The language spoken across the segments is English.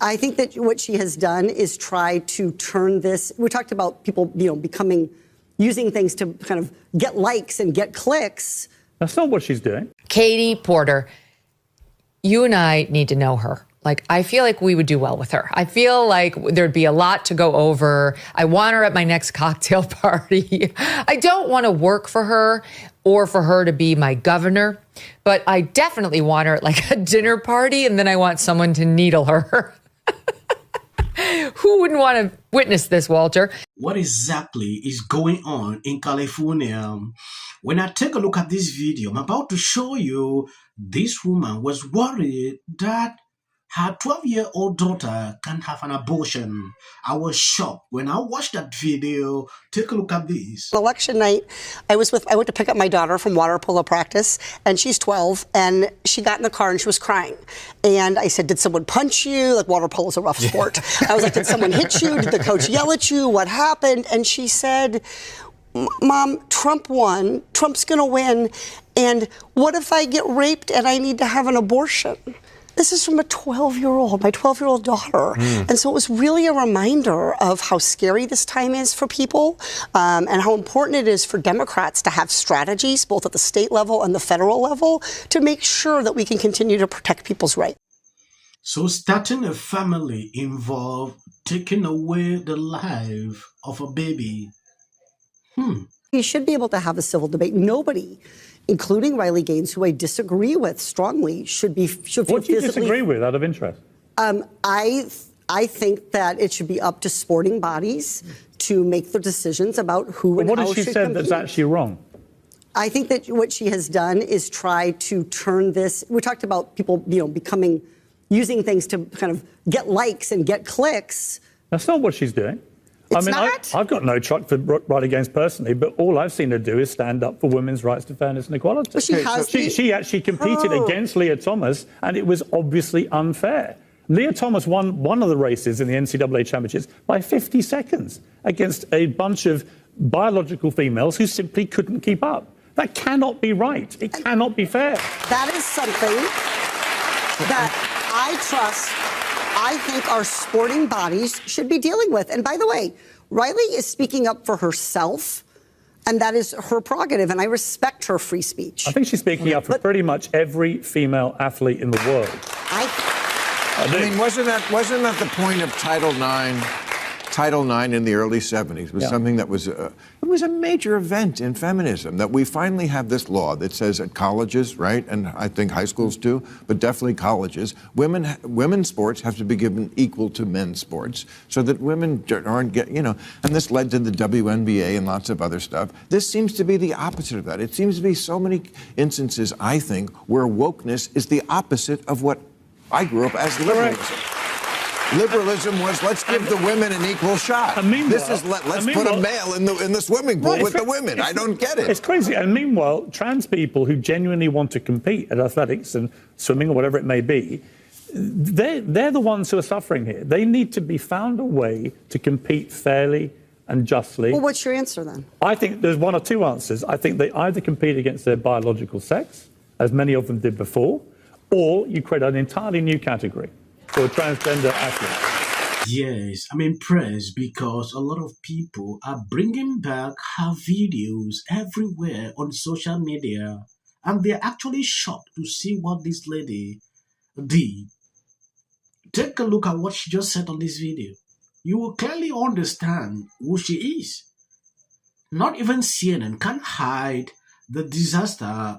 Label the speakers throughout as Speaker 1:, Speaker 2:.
Speaker 1: I think that what she has done is try to turn this. We talked about people, using things to kind of get likes and get clicks.
Speaker 2: That's not what she's doing.
Speaker 3: Katie Porter, you and I need to know her. Like, I feel like we would do well with her. I feel like there'd be a lot to go over. I want her at my next cocktail party. I don't want to work for her or for her to be my governor, but I definitely want her at like a dinner party, and then I want someone to needle her. Who wouldn't want to witness this, Walter?
Speaker 4: What exactly is going on in California? When I take a look at this video, I'm about to show you this woman was worried that her 12-year-old daughter can't have an abortion. I was shocked when I watched that video. Take a look at this.
Speaker 1: Election night, I went to pick up my daughter from water polo practice, and she's 12, and she got in the car and she was crying. And I said, did someone punch you? Like, water polo is a rough sport. I was like, did someone hit you? Did the coach yell at you? What happened? And she said, Mom, Trump won. Trump's going to win. And what if I get raped and I need to have an abortion? This is from a 12-year-old, my 12-year-old daughter. And so it was really a reminder of how scary this time is for people, and how important it is for Democrats to have strategies, both at the state level and the federal level, to make sure that we can continue to protect people's rights.
Speaker 4: So starting a family involved taking away the life of a baby.
Speaker 1: You should be able to have a civil debate. Nobody, including Riley Gaines, who I disagree with strongly, should feel
Speaker 2: What do you disagree with, out of interest?
Speaker 1: I think that it should be up to sporting bodies to make the decisions about who and how should compete.
Speaker 2: What has she said that's actually wrong?
Speaker 1: I think that what she has done is try to turn this. We talked about people, using things to kind of get likes and get clicks.
Speaker 2: That's not what she's doing. I've got no truck for Riley Gaines personally, but all I've seen her do is stand up for women's rights to fairness and equality.
Speaker 1: Well,
Speaker 2: she actually competed against Leah Thomas, and it was obviously unfair. Leah Thomas won one of the races in the NCAA championships by 50 seconds against a bunch of biological females who simply couldn't keep up. That cannot be right. It cannot be fair.
Speaker 1: That is something that I think our sporting bodies should be dealing with. And by the way, Riley is speaking up for herself, and that is her prerogative, and I respect her free speech.
Speaker 2: I think she's speaking up for pretty much every female athlete in the world.
Speaker 5: I mean, wasn't that the point of Title IX? Title IX in the early 70s was something that was it was a major event in feminism, that we finally have this law that says at colleges, right, and I think high schools too, but definitely colleges, women's sports have to be given equal to men's sports, so that women aren't and this led to the WNBA and lots of other stuff. This seems to be the opposite of that. It seems to be so many instances, I think, where wokeness is the opposite of what I grew up as liberalism. Liberalism was, let's give the women an equal shot. This is let's put a male in the swimming pool with the women. I don't get it.
Speaker 2: It's crazy. And meanwhile, trans people who genuinely want to compete at athletics and swimming or whatever it may be, they're the ones who are suffering here. They need to be found a way to compete fairly and justly.
Speaker 1: Well, what's your answer then?
Speaker 2: I think there's one or two answers. I think they either compete against their biological sex, as many of them did before, or you create an entirely new category for transgender athletes.
Speaker 4: Yes, I'm impressed because a lot of people are bringing back her videos everywhere on social media, and they're actually shocked to see what this lady did. Take a look at what she just said on this video. You will clearly understand who she is. Not even CNN can hide the disaster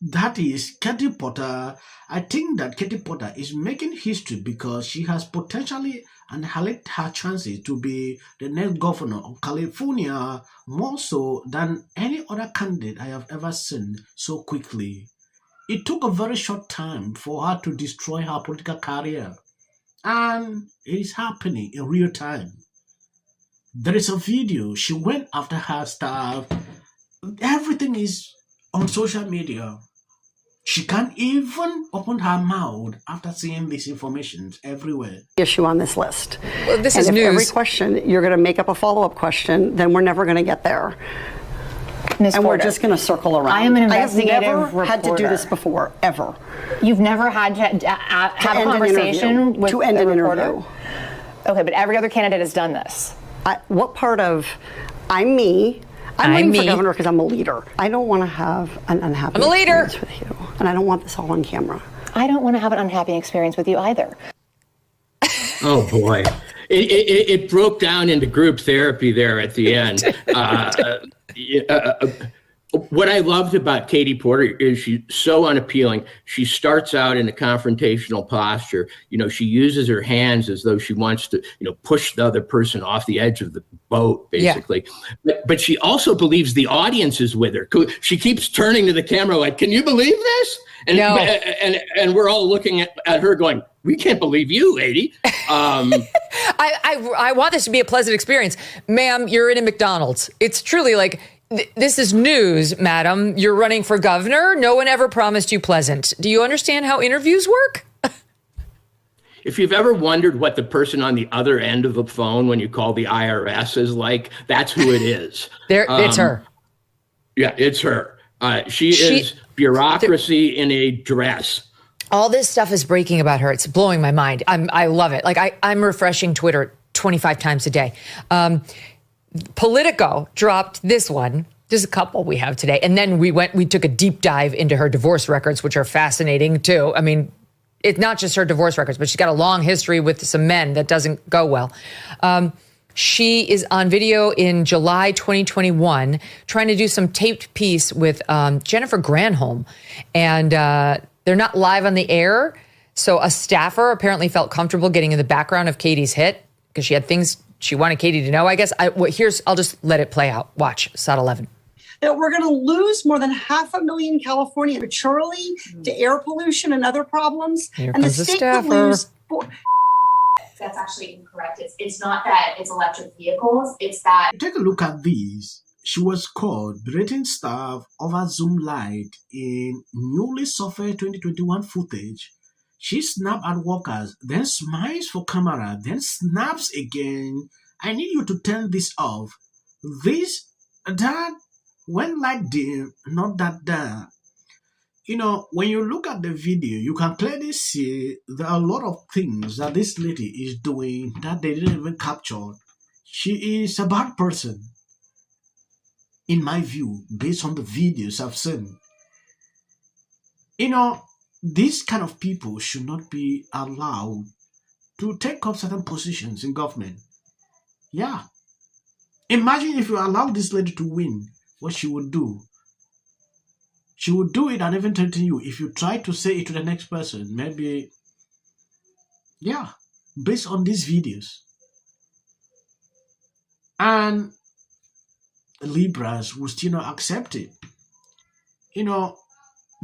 Speaker 4: that is Katie Porter. I think that Katie Porter is making history because she has potentially enhanced her chances to be the next governor of California more so than any other candidate I have ever seen so quickly. It took a very short time for her to destroy her political career, and it is happening in real time. There is a video, she went after her staff. Everything is on social media. She can't even open her mouth after seeing these informations everywhere.
Speaker 1: Issue on this list.
Speaker 3: Well, this
Speaker 1: and
Speaker 3: is
Speaker 1: if
Speaker 3: news.
Speaker 1: Every question, you're going to make up a follow-up question, then we're never going to get there.
Speaker 6: Ms.
Speaker 1: And
Speaker 6: Porter,
Speaker 1: we're just going to circle around.
Speaker 6: I am an investigative
Speaker 1: I have never had to do
Speaker 6: reporter.
Speaker 1: this before, ever.
Speaker 6: You've never had to have a conversation with
Speaker 1: to end
Speaker 6: a
Speaker 1: an
Speaker 6: reporter?
Speaker 1: interview.
Speaker 6: Okay, but every other candidate has done this.
Speaker 1: What part of I'm me? I'm running for governor because I'm a leader. I don't want to have an unhappy experience with you, and I don't want this all on camera.
Speaker 6: I don't want to have an unhappy experience with you either.
Speaker 7: Oh boy, it broke down into group therapy there at the end. What I loved about Katie Porter is she's so unappealing. She starts out in a confrontational posture. You know, she uses her hands as though she wants to, push the other person off the edge of the boat, basically. Yeah. But she also believes the audience is with her. She keeps turning to the camera like, "Can you believe this?" And no. and we're all looking at her going, "We can't believe you, lady."
Speaker 3: I want this to be a pleasant experience. Ma'am, you're in a McDonald's. It's truly like, this is news, madam. You're running for governor. No one ever promised you pleasant. Do you understand how interviews work?
Speaker 7: If you've ever wondered what the person on the other end of the phone when you call the IRS is like, that's who it is.
Speaker 3: It's her.
Speaker 7: Yeah, it's her. She is bureaucracy in a dress.
Speaker 3: All this stuff is breaking about her. It's blowing my mind. I love it. Like I'm refreshing Twitter 25 times a day. Politico dropped this one. There's a couple we have today. And then we took a deep dive into her divorce records, which are fascinating too. I mean, it's not just her divorce records, but she's got a long history with some men that doesn't go well. She is on video in July 2021 trying to do some taped piece with Jennifer Granholm. And they're not live on the air. So a staffer apparently felt comfortable getting in the background of Katie's hit because she had things she wanted Katie to know, I guess. I'll just let it play out. Watch, SOT 11.
Speaker 1: That we're going to lose more than 500,000 Californians prematurely to air pollution and other problems.
Speaker 3: Here
Speaker 1: and the
Speaker 3: comes the
Speaker 1: state
Speaker 3: staffer.
Speaker 1: will lose.
Speaker 8: That's actually incorrect. It's not that it's electric vehicles. It's that.
Speaker 4: Take a look at these. She was caught berating staff over Zoom Lite in newly surfaced 2021 footage. She snapped at workers, then smiles for camera, then snaps again. "I need you to turn this off. This, that, when light dim, not that." When you look at the video, you can clearly see there are a lot of things that this lady is doing that they didn't even capture. She is a bad person, in my view, based on the videos I've seen. These kind of people should not be allowed to take up certain positions in government. Yeah. Imagine if you allow this lady to win, what she would do. She would do it and even threaten you. If you try to say it to the next person, maybe, yeah, based on these videos. And Libras will still not accept it.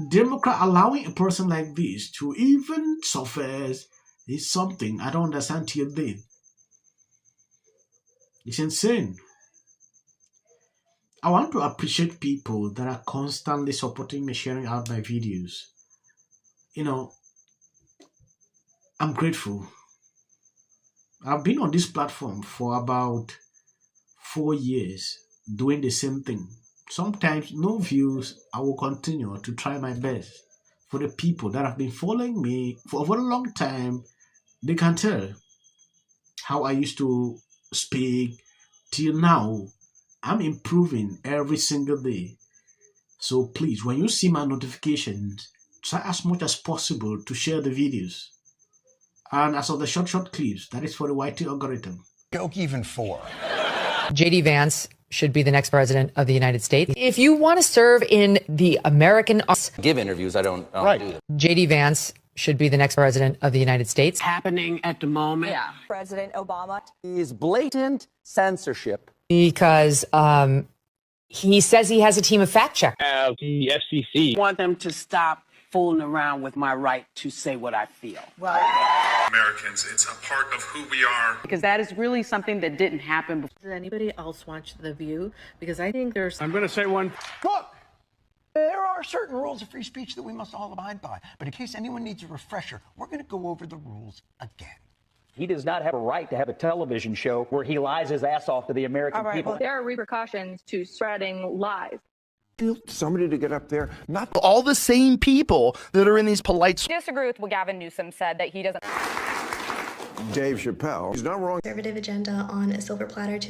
Speaker 4: Democrat allowing a person like this to even surface is something I don't understand till then. It's insane. I want to appreciate people that are constantly supporting me, sharing out my videos. I'm grateful. I've been on this platform for about 4 years doing the same thing. Sometimes no views. I will continue to try my best. For the people that have been following me for over a long time, they can tell how I used to speak till now. I'm improving every single day. So please, when you see my notifications, try as much as possible to share the videos. And as of the short clips, that is for the YT algorithm.
Speaker 9: Joke even for.
Speaker 3: JD Vance should be the next president of the United States. If you want to serve in the American...
Speaker 10: Give interviews, I don't do them.
Speaker 3: JD Vance should be the next president of the United States.
Speaker 11: Happening at the moment.
Speaker 12: Yeah. President Obama.
Speaker 10: Is blatant censorship.
Speaker 3: Because he says he has a team of fact checkers.
Speaker 11: The FCC.
Speaker 13: I want them to stop fooling around with my right to say what I feel.
Speaker 14: Right. Americans, it's a part of who we are.
Speaker 13: Because that is really something that didn't happen before.
Speaker 15: Does anybody else watch The View? Because I think there's...
Speaker 11: I'm going to say one.
Speaker 9: Look, there are certain rules of free speech that we must all abide by. But in case anyone needs a refresher, we're going to go over the rules again.
Speaker 10: He does not have a right to have a television show where he lies his ass off to the American people.
Speaker 16: Well, there are repercussions to spreading lies.
Speaker 5: somebody to get up there, not
Speaker 12: all the same people that are in these polite.
Speaker 16: Disagree with what Gavin Newsom said that he doesn't.
Speaker 5: Dave Chappelle. He's not wrong.
Speaker 17: Conservative agenda on a silver platter to